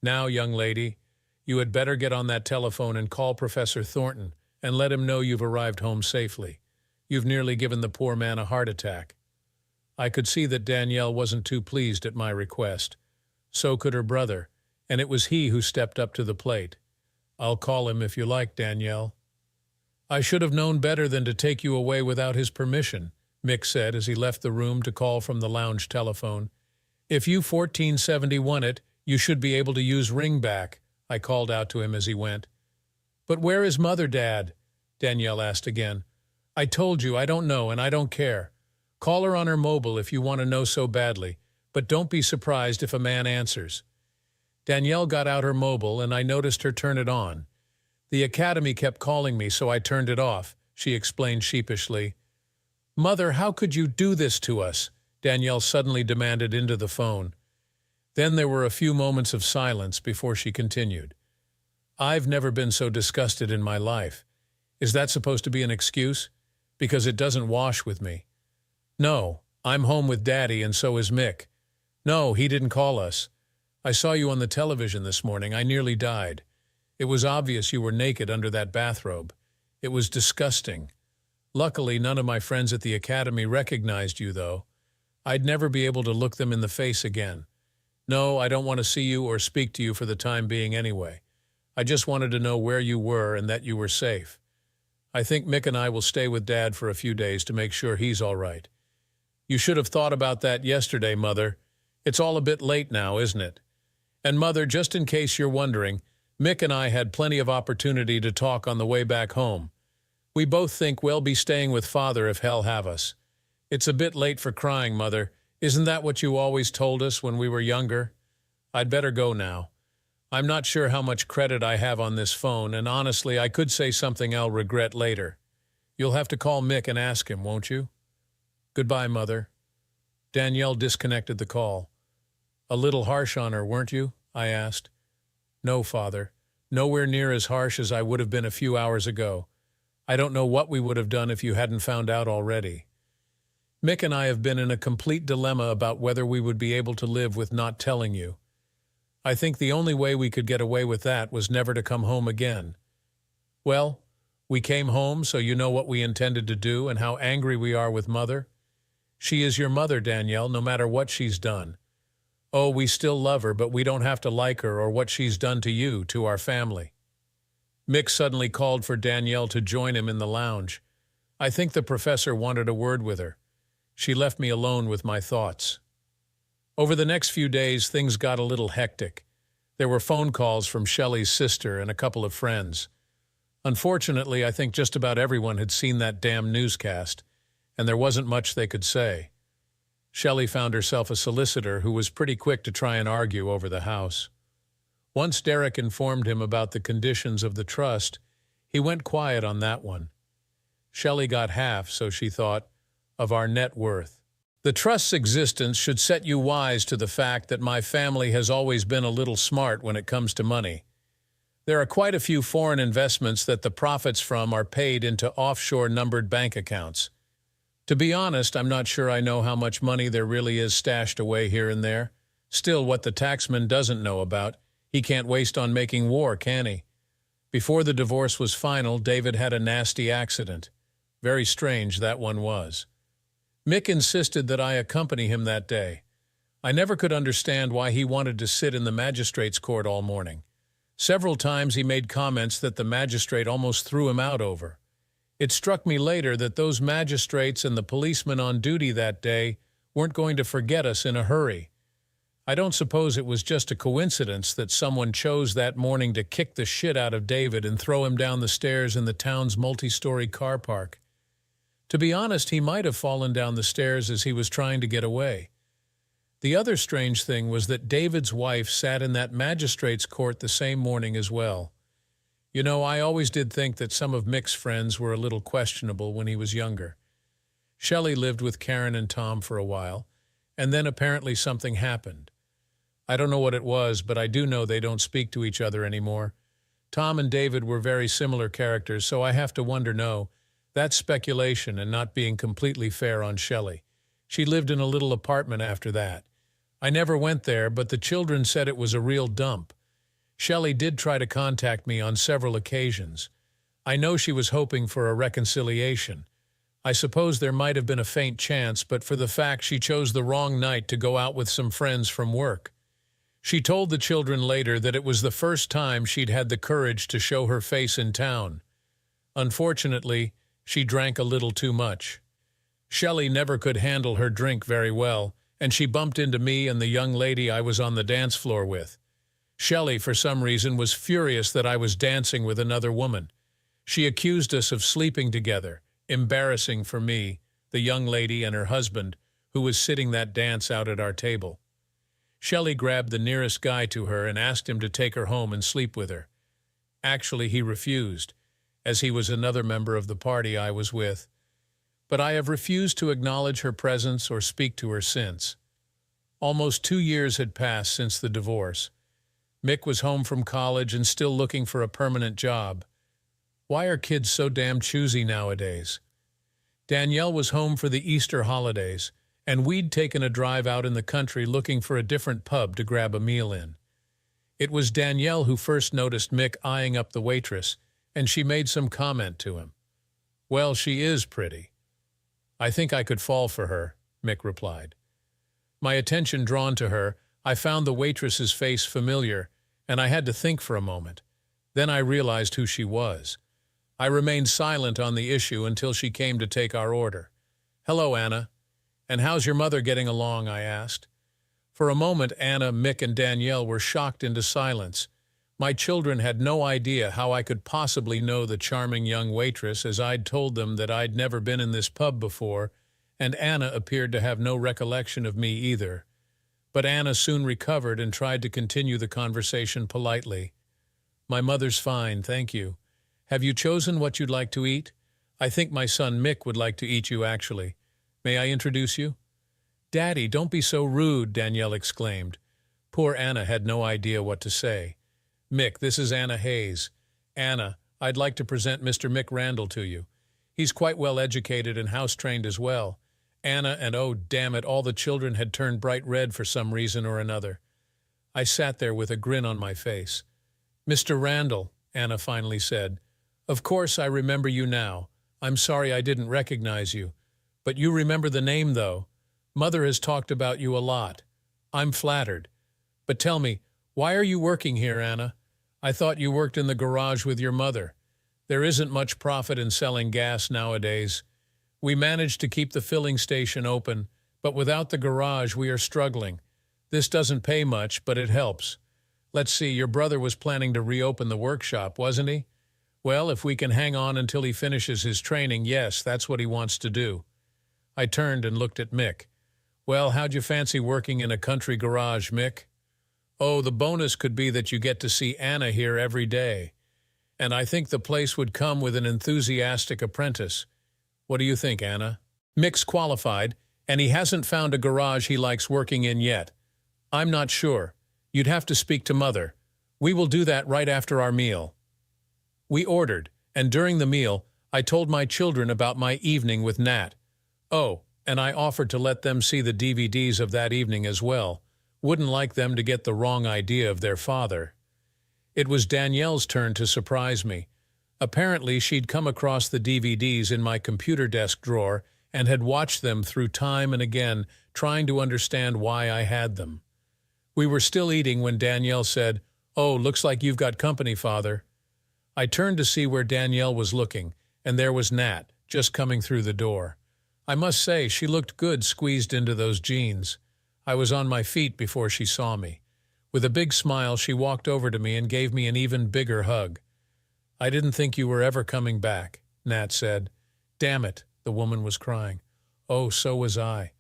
Now, young lady, you had better get on that telephone and call Professor Thornton and let him know you've arrived home safely. You've nearly given the poor man a heart attack. I could see that Danielle wasn't too pleased at my request. So could her brother, and it was he who stepped up to the plate. I'll call him if you like, Danielle. I should have known better than to take you away without his permission, Mick said as he left the room to call from the lounge telephone. If you 1471 it, you should be able to use ringback, I called out to him as he went. But where is Mother, Dad? Danielle asked again. I told you I don't know and I don't care. Call her on her mobile if you want to know so badly, but don't be surprised if a man answers. Danielle got out her mobile and I noticed her turn it on. The academy kept calling me, so I turned it off, she explained sheepishly. Mother, how could you do this to us? Danielle suddenly demanded into the phone. Then there were a few moments of silence before she continued. I've never been so disgusted in my life. Is that supposed to be an excuse? Because it doesn't wash with me. No, I'm home with Daddy and so is Mick. No, he didn't call us. I saw you on the television this morning. I nearly died. It was obvious you were naked under that bathrobe. It was disgusting. Luckily, none of my friends at the academy recognized you, though. I'd never be able to look them in the face again. No, I don't want to see you or speak to you for the time being anyway. I just wanted to know where you were and that you were safe. I think Mick and I will stay with Dad for a few days to make sure he's all right. You should have thought about that yesterday, Mother. It's all a bit late now, isn't it? And Mother, just in case you're wondering, Mick and I had plenty of opportunity to talk on the way back home. We both think we'll be staying with Father if hell have us. It's a bit late for crying, Mother. Isn't that what you always told us when we were younger? I'd better go now. I'm not sure how much credit I have on this phone, and honestly, I could say something I'll regret later. You'll have to call Mick and ask him, won't you? Goodbye, Mother. Danielle disconnected the call. A little harsh on her, weren't you? I asked. No, Father. Nowhere near as harsh as I would have been a few hours ago. I don't know what we would have done if you hadn't found out already. Mick and I have been in a complete dilemma about whether we would be able to live with not telling you. I think the only way we could get away with that was never to come home again. Well, we came home, so you know what we intended to do and how angry we are with Mother. She is your mother, Danielle, no matter what she's done. Oh, we still love her, but we don't have to like her or what she's done to you, to our family. Mick suddenly called for Danielle to join him in the lounge. I think the professor wanted a word with her. She left me alone with my thoughts. Over the next few days, things got a little hectic. There were phone calls from Shelley's sister and a couple of friends. Unfortunately, I think just about everyone had seen that damn newscast, and there wasn't much they could say. Shelley found herself a solicitor who was pretty quick to try and argue over the house. Once Derek informed him about the conditions of the trust, he went quiet on that one. Shelley got half, so she thought, of our net worth. The trust's existence should set you wise to the fact that my family has always been a little smart when it comes to money. There are quite a few foreign investments that the profits from are paid into offshore numbered bank accounts. To be honest, I'm not sure I know how much money there really is stashed away here and there. Still, what the taxman doesn't know about, he can't waste on making war, can he? Before the divorce was final, David had a nasty accident. Very strange that one was. Mick insisted that I accompany him that day. I never could understand why he wanted to sit in the magistrate's court all morning. Several times he made comments that the magistrate almost threw him out over. It struck me later that those magistrates and the policemen on duty that day weren't going to forget us in a hurry. I don't suppose it was just a coincidence that someone chose that morning to kick the shit out of David and throw him down the stairs in the town's multi-story car park. To be honest, he might have fallen down the stairs as he was trying to get away. The other strange thing was that David's wife sat in that magistrate's court the same morning as well. You know, I always did think that some of Mick's friends were a little questionable when he was younger. Shelley lived with Karen and Tom for a while, and then apparently something happened. I don't know what it was, but I do know they don't speak to each other anymore. Tom and David were very similar characters, so I have to wonder, no, that's speculation and not being completely fair on Shelley. She lived in a little apartment after that. I never went there, but the children said it was a real dump. Shelley did try to contact me on several occasions. I know she was hoping for a reconciliation. I suppose there might have been a faint chance, but for the fact she chose the wrong night to go out with some friends from work. She told the children later that it was the first time she'd had the courage to show her face in town. Unfortunately, she drank a little too much. Shelley never could handle her drink very well, and she bumped into me and the young lady I was on the dance floor with. Shelley, for some reason, was furious that I was dancing with another woman. She accused us of sleeping together, embarrassing for me, the young lady and her husband, who was sitting that dance out at our table. Shelley grabbed the nearest guy to her and asked him to take her home and sleep with her. Actually, he refused, as he was another member of the party I was with. But I have refused to acknowledge her presence or speak to her since. Almost 2 years had passed since the divorce. Mick was home from college and still looking for a permanent job. Why are kids so damn choosy nowadays? Danielle was home for the Easter holidays, and we'd taken a drive out in the country looking for a different pub to grab a meal in. It was Danielle who first noticed Mick eyeing up the waitress, and she made some comment to him. "Well, she is pretty." "I think I could fall for her," Mick replied. My attention drawn to her, I found the waitress's face familiar, and I had to think for a moment. Then I realized who she was. I remained silent on the issue until she came to take our order. "Hello, Anna. And how's your mother getting along?" I asked. For a moment, Anna, Mick, and Danielle were shocked into silence. My children had no idea how I could possibly know the charming young waitress, as I'd told them that I'd never been in this pub before, and Anna appeared to have no recollection of me either. But Anna soon recovered and tried to continue the conversation politely. "My mother's fine, thank you. Have you chosen what you'd like to eat? I think my son Mick would like to eat you, actually. May I introduce you?" "Daddy, don't be so rude," Danielle exclaimed. Poor Anna had no idea what to say. "Mick, this is Anna Hayes. Anna, I'd like to present Mr. Mick Randall to you. He's quite well educated and house-trained as well." Anna and, oh, damn it, all the children had turned bright red for some reason or another. I sat there with a grin on my face. "Mr. Randall," Anna finally said, "of course I remember you now. I'm sorry I didn't recognize you. But you remember the name, though. Mother has talked about you a lot. I'm flattered. But tell me, why are you working here, Anna? I thought you worked in the garage with your mother. There isn't much profit in selling gas nowadays. We managed to keep the filling station open, but without the garage we are struggling. This doesn't pay much, but it helps. Let's see, your brother was planning to reopen the workshop, wasn't he? Well, if we can hang on until he finishes his training, yes, that's what he wants to do." I turned and looked at Mick. "Well, how'd you fancy working in a country garage, Mick?" "Oh, the bonus could be that you get to see Anna here every day. And I think the place would come with an enthusiastic apprentice. What do you think, Anna?" "Mick's qualified, and he hasn't found a garage he likes working in yet. I'm not sure. You'd have to speak to Mother. We will do that right after our meal. We ordered, and during the meal, I told my children about my evening with Nat. Oh, and I offered to let them see the DVDs of that evening as well. Wouldn't like them to get the wrong idea of their father. It was Danielle's turn to surprise me. Apparently, she'd come across the DVDs in my computer desk drawer and had watched them through time and again, trying to understand why I had them. We were still eating when Danielle said, "Oh, looks like you've got company, Father." I turned to see where Danielle was looking, and there was Nat, just coming through the door. I must say, she looked good squeezed into those jeans. I was on my feet before she saw me. With a big smile, she walked over to me and gave me an even bigger hug. "I didn't think you were ever coming back," Nat said. "Damn it," the woman was crying. "Oh, so was I.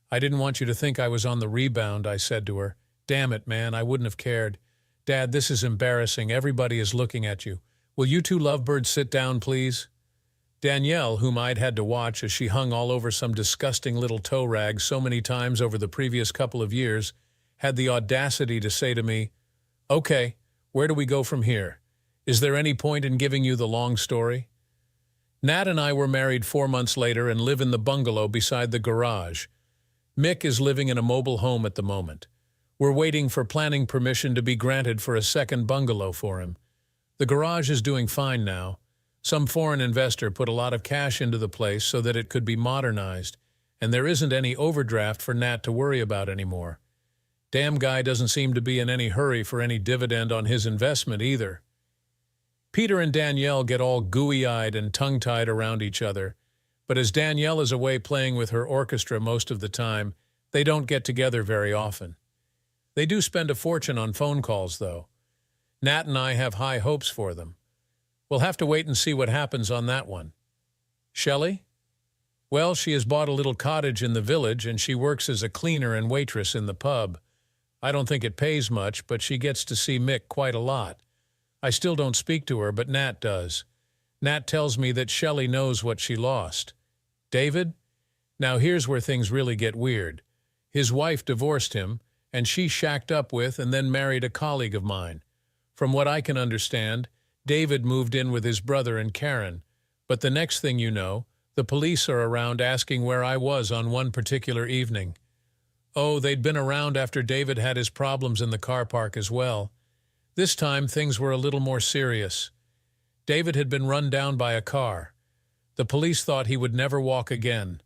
I didn't want you to think I was on the rebound," I said to her. "Damn it, man, I wouldn't have cared. Dad, this is embarrassing. Everybody is looking at you. Will you two lovebirds sit down, please?" Danielle, whom I'd had to watch as she hung all over some disgusting little toe rag so many times over the previous couple of years, had the audacity to say to me, "Okay, where do we go from here? Is there any point in giving you the long story?" Nat and I were married 4 months later and live in the bungalow beside the garage. Mick is living in a mobile home at the moment. We're waiting for planning permission to be granted for a second bungalow for him. The garage is doing fine now. Some foreign investor put a lot of cash into the place so that it could be modernized, and there isn't any overdraft for Nat to worry about anymore. Damn guy doesn't seem to be in any hurry for any dividend on his investment either. Peter and Danielle get all gooey-eyed and tongue-tied around each other, but as Danielle is away playing with her orchestra most of the time, they don't get together very often. They do spend a fortune on phone calls, though. Nat and I have high hopes for them. We'll have to wait and see what happens on that one. Shelley? Well, she has bought a little cottage in the village, and she works as a cleaner and waitress in the pub. I don't think it pays much, but she gets to see Mick quite a lot. I still don't speak to her, but Nat does. Nat tells me that Shelley knows what she lost. David? Now here's where things really get weird. His wife divorced him, and she shacked up with and then married a colleague of mine. From what I can understand, David moved in with his brother and Karen, but the next thing you know, the police are around asking where I was on one particular evening. Oh, they'd been around after David had his problems in the car park as well. This time, things were a little more serious. David had been run down by a car. The police thought he would never walk again.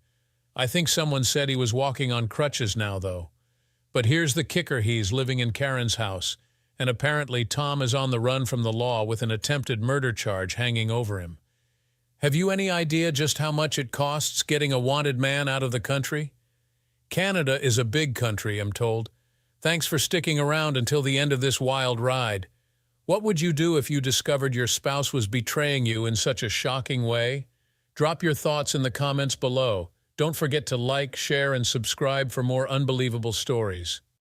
I think someone said he was walking on crutches now, though. But here's the kicker: he's living in Karen's house, and apparently Tom is on the run from the law with an attempted murder charge hanging over him. Have you any idea just how much it costs getting a wanted man out of the country? Canada is a big country, I'm told. Thanks for sticking around until the end of this wild ride. What would you do if you discovered your spouse was betraying you in such a shocking way? Drop your thoughts in the comments below. Don't forget to like, share, and subscribe for more unbelievable stories.